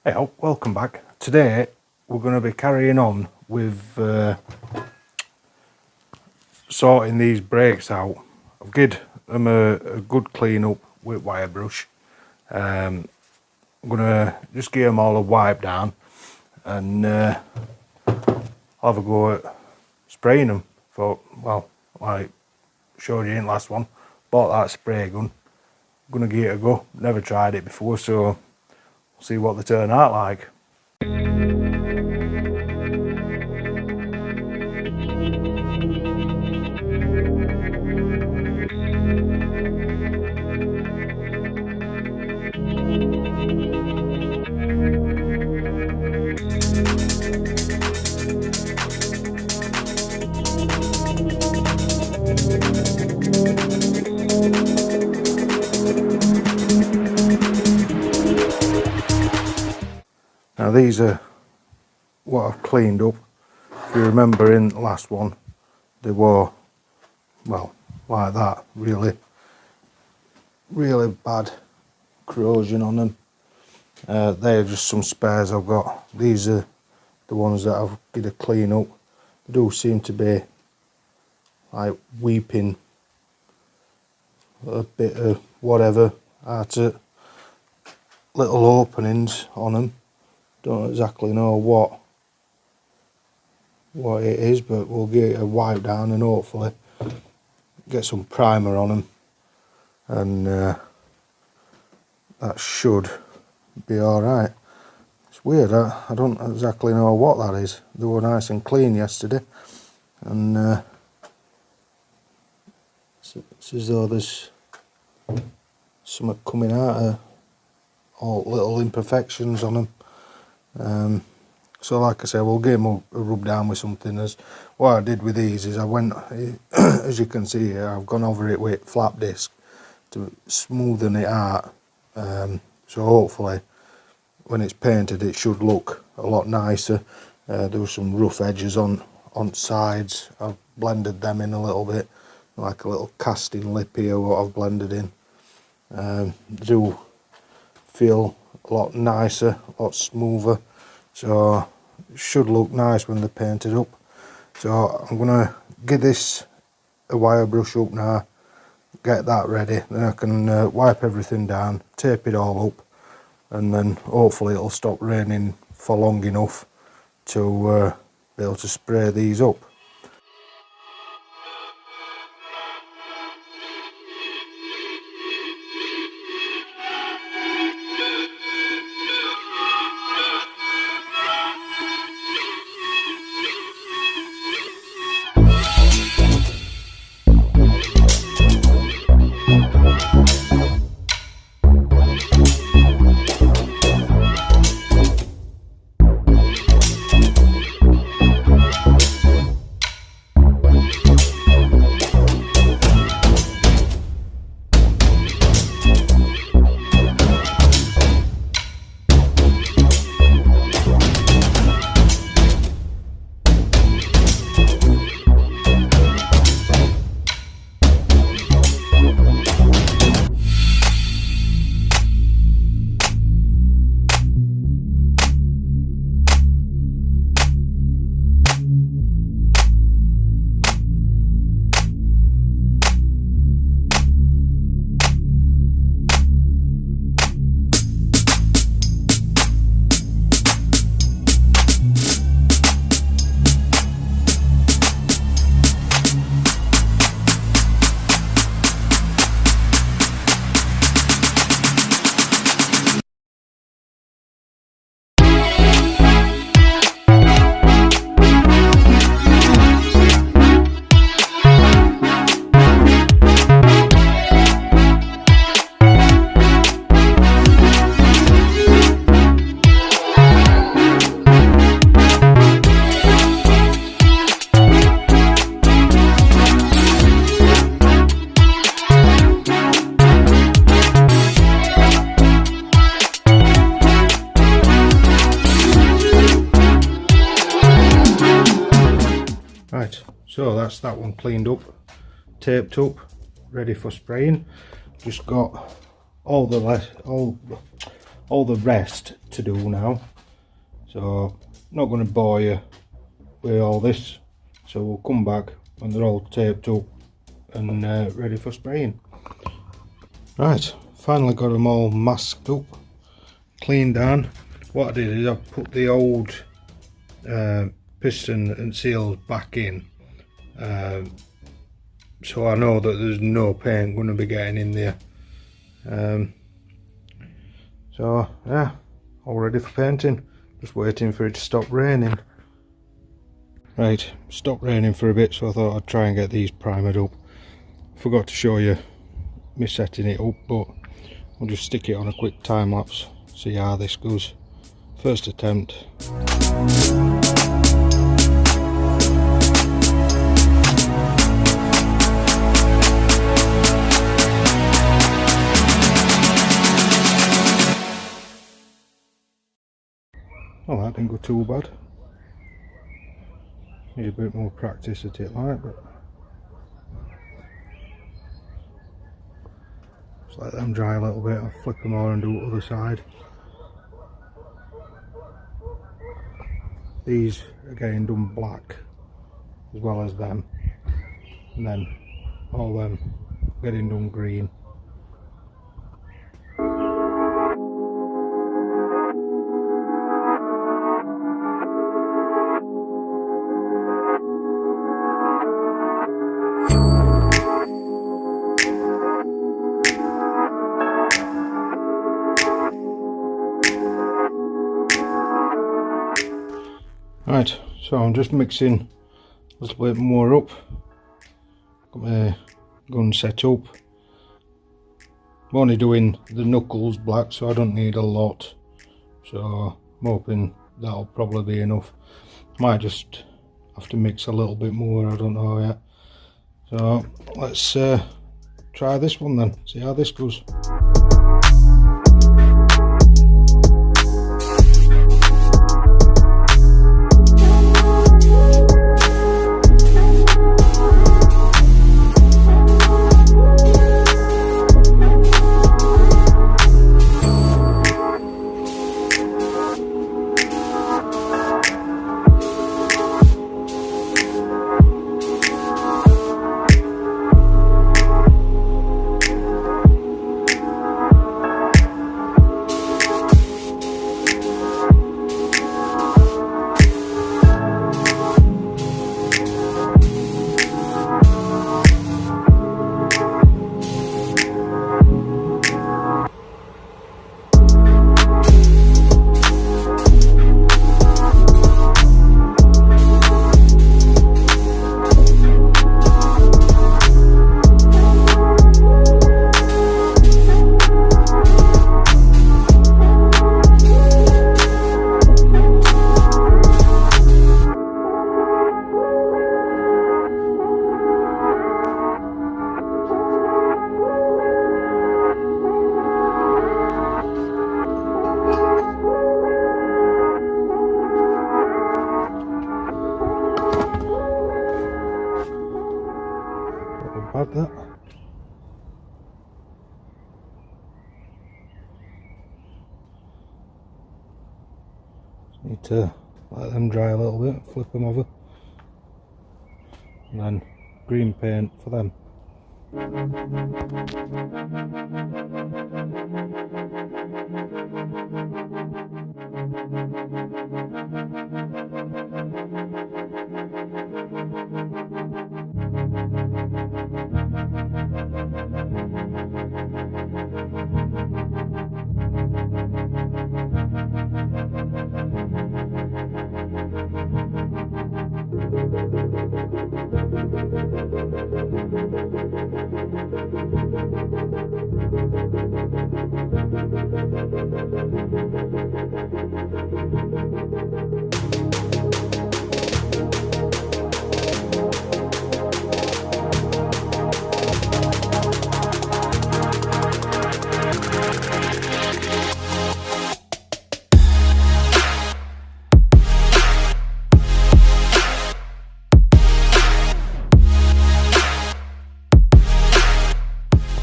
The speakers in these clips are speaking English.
Hey, welcome back. Today we're going to be carrying on with sorting these brakes out. I've given them a good clean up with wire brush. I'm going to just give them all a wipe down and I'll have a go at spraying them. Well, like showed you in the last one, bought that spray gun. I'm going to give it a go. Never tried it before, so see what they turn out like. Now these are what I've cleaned up. If you remember in the last one, they were, well, like that, really bad corrosion on them. They're just some spares I've got. These are the ones that I've did a clean up. They do seem to be like weeping a bit of whatever out of little openings on them. Don't exactly know what it is, but we'll get it a wipe down and hopefully get some primer on them, and that should be alright. It's weird, I don't exactly know what that is. They were nice and clean yesterday, and it's as though there's something coming out of all little imperfections on them. So like I said, we'll give them a rub down with something. As what I did with these is I went, as you can see here, I've gone over it with flap disc to smoothen it out. So hopefully when it's painted it should look a lot nicer. There were some rough edges on sides. I've blended them in a little bit, like a little casting lip here what I've blended in. They do feel a lot nicer, a lot smoother, so it should look nice when they're painted up. So I'm gonna give this a wire brush up now, get that ready, then I can wipe everything down, tape it all up, and then hopefully it'll stop raining for long enough to be able to spray these up. Right, so that's that one cleaned up, taped up, ready for spraying. Just got all all the rest to do now, so not going to bore you with all this. So we'll come back when they're all taped up and ready for spraying. Right, finally got them all masked up, cleaned down. What I did is I put the old piston and seals back in, so I know that there's no paint going to be getting in there. So yeah, all ready for painting, just waiting for it to stop raining. Right, stopped raining for a bit, so I thought I'd try and get these primered up. Forgot to show you me setting it up, but we'll just stick it on a quick time lapse, see how this goes. First attempt. Oh, that didn't go too bad. Need a bit more practice at it, like, but just let them dry a little bit. I'll flip them over and do the other side. These are getting done black as well as them, and then all them getting done green. Right, so I'm just mixing a little bit more up. Got my gun set up. I'm only doing the knuckles black, so I don't need a lot. So I'm hoping that'll probably be enough. Might just have to mix a little bit more, I don't know yet. So let's try this one then, see how this goes. Bad that. Just need to let them dry a little bit, flip them over, and then green paint for them.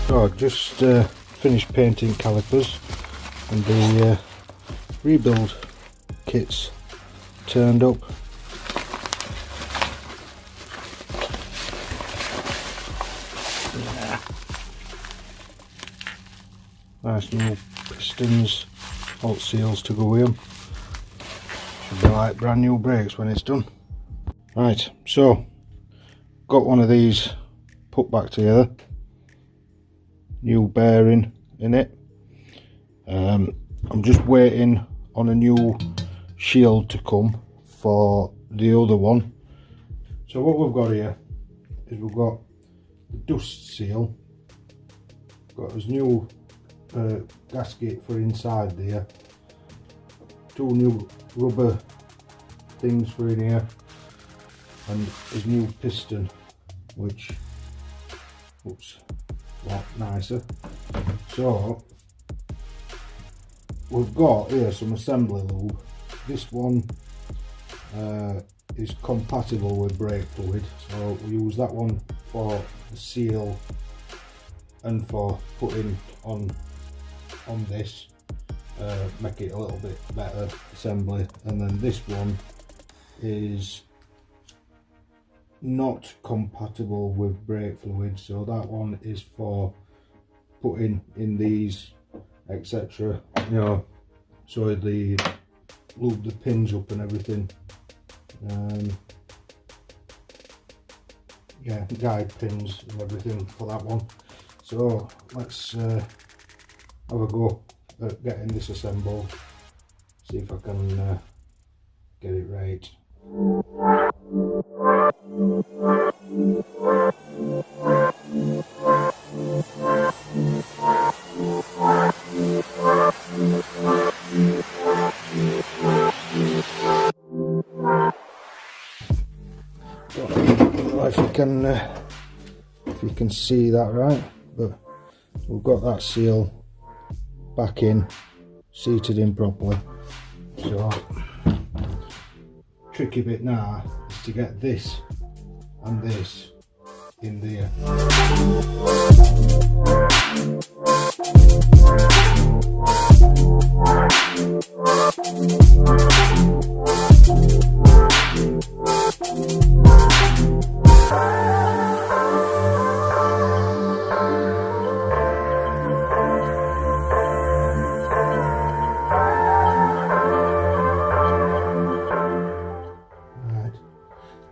So I've just finished painting calipers. and the rebuild kits turned up. Nice new pistons, alt seals to go with them. Should be like brand new brakes when it's done. Right, so got one of these put back together. New bearing in it. I'm just waiting on a new shield to come for the other one. So what we've got here is we've got the dust seal, got this new gasket for inside there, two new rubber things for in here, and his new piston, which looks a lot nicer. So we've got here some assembly lube. This one is compatible with brake fluid, so we use that one for the seal and for putting on this, make it a little bit better assembly. And then this one is not compatible with brake fluid, so that one is for putting in these, etc., you know, so the lube the pins up and everything. Yeah, guide pins and everything for that one. So let's have a go at getting this assembled, see if I can get it right. Don't know if you can see that right, but we've got that seal back in, seated in properly. So tricky bit now is to get this and this in there.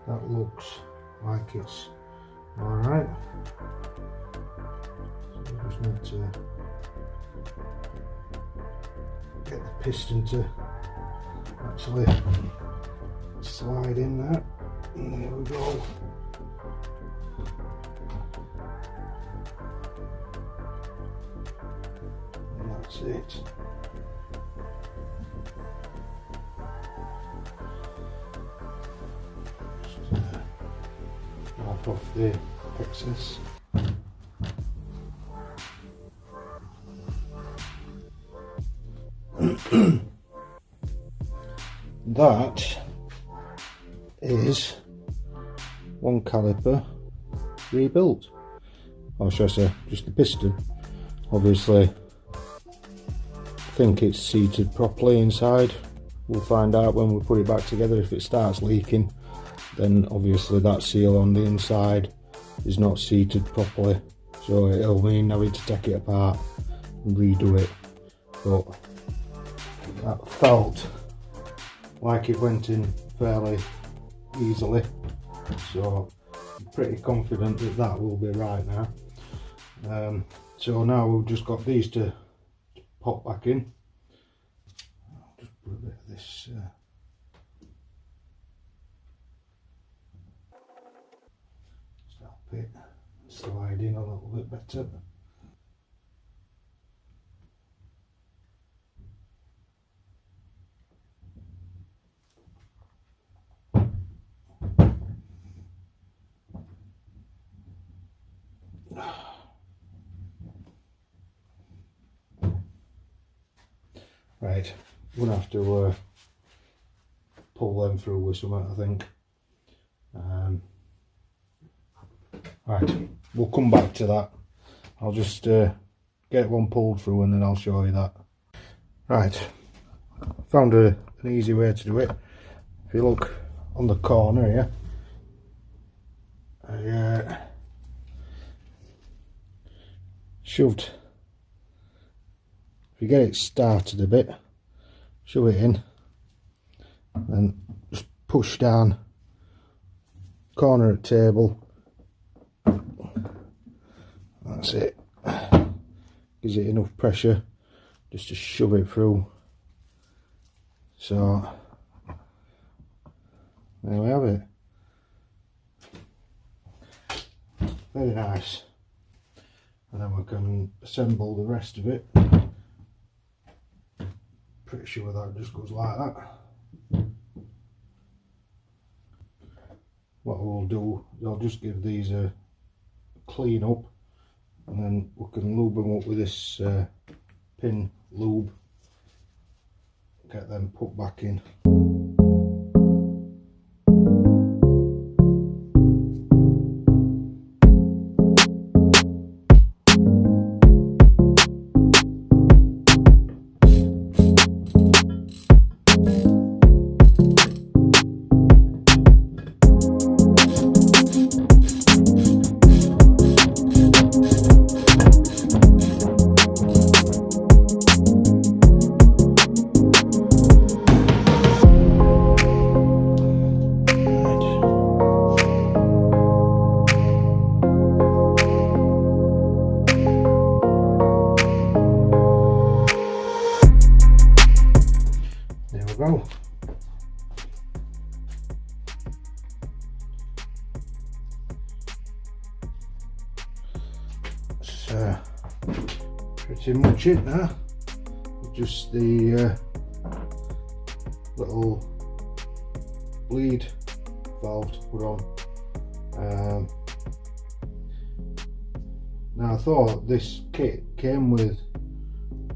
That looks like it's alright. So we just need to get the piston to actually slide in that. And there we go. And that's it. Wipe off the excess. That is one caliper rebuilt, or should I say just the piston. Obviously I think it's seated properly inside. We'll find out when we put it back together. If it starts leaking, then obviously that seal on the inside is not seated properly, so it'll mean having to take it apart and redo it. But that felt like it went in fairly easily, so I'm pretty confident that that will be right now. So now we've just got these to pop back in. I'll just put a bit of this help it slide in a little bit better. Right, I'm gonna have to pull them through with something, I think. Right, we'll come back to that. I'll just get one pulled through and then I'll show you that. Right, found an easy way to do it. If you look on the corner here, I shoved, if you get it started a bit, shove it in, and just push down corner of the table. That's it. Gives it enough pressure just to shove it through. So there we have it. Very nice. And then we can assemble the rest of it. Pretty sure that just goes like that. What we'll do is I'll just give these a clean up, and then we can lube them up with this pin lube, get them put back in. Go. That's pretty much it now. Just the little bleed valve to put on. Now I thought this kit came with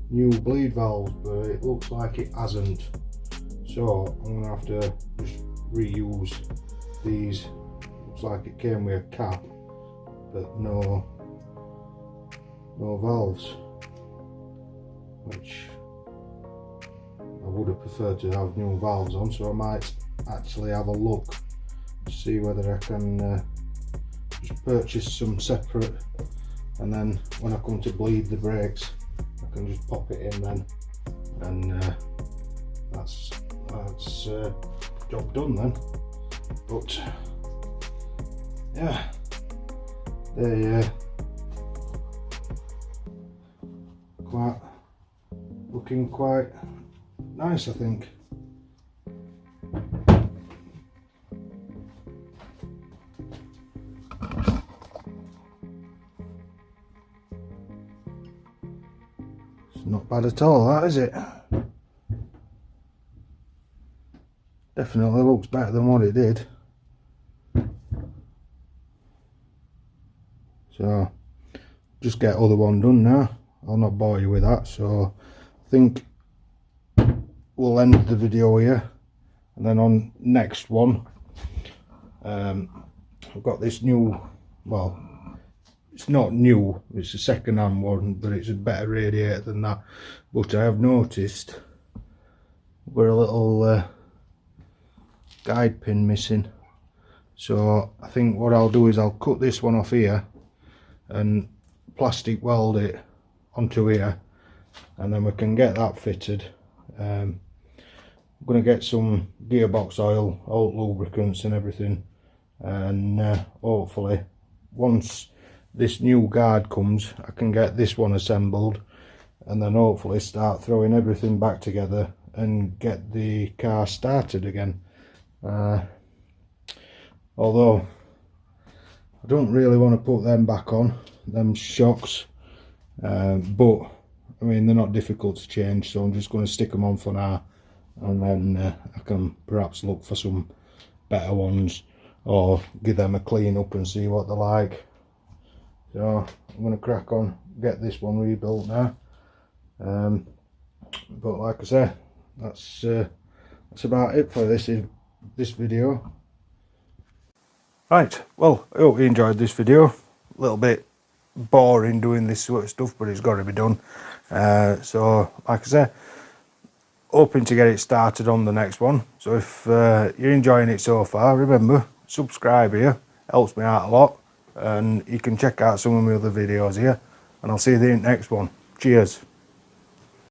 new bleed valves, but it looks like it hasn't. So I'm going to have to just reuse these. Looks like it came with a cap, but no valves, which I would have preferred to have new valves on. So I might actually have a look to see whether I can just purchase some separate, and then when I come to bleed the brakes I can just pop it in then, and that's job done then. But yeah, they looking quite nice, I think. It's not bad at all, that, is it? Definitely looks better than what it did. So just get other one done now. I'll not bore you with that, so I think we'll end the video here, and then on next one I've got this new, well, it's not new, it's a second-hand one, but it's a better radiator than that. But I have noticed we're a little guide pin missing, so I think what I'll do is I'll cut this one off here and plastic weld it onto here, and then we can get that fitted. I'm going to get some gearbox oil, old lubricants and everything, and hopefully once this new guard comes I can get this one assembled, and then hopefully start throwing everything back together and get the car started again. Although I don't really want to put them back on, them shocks, but I mean they're not difficult to change, so I'm just going to stick them on for now, and then I can perhaps look for some better ones or give them a clean up and see what they're like. So I'm going to crack on, get this one rebuilt now. But like I say, that's about it for this video. Right, well, I hope you enjoyed this video. A little bit boring doing this sort of stuff, but it's got to be done. So like I say, hoping to get it started on the next one. So if you're enjoying it so far, remember, subscribe here, helps me out a lot, and you can check out some of my other videos here, and I'll see you in the next one. Cheers.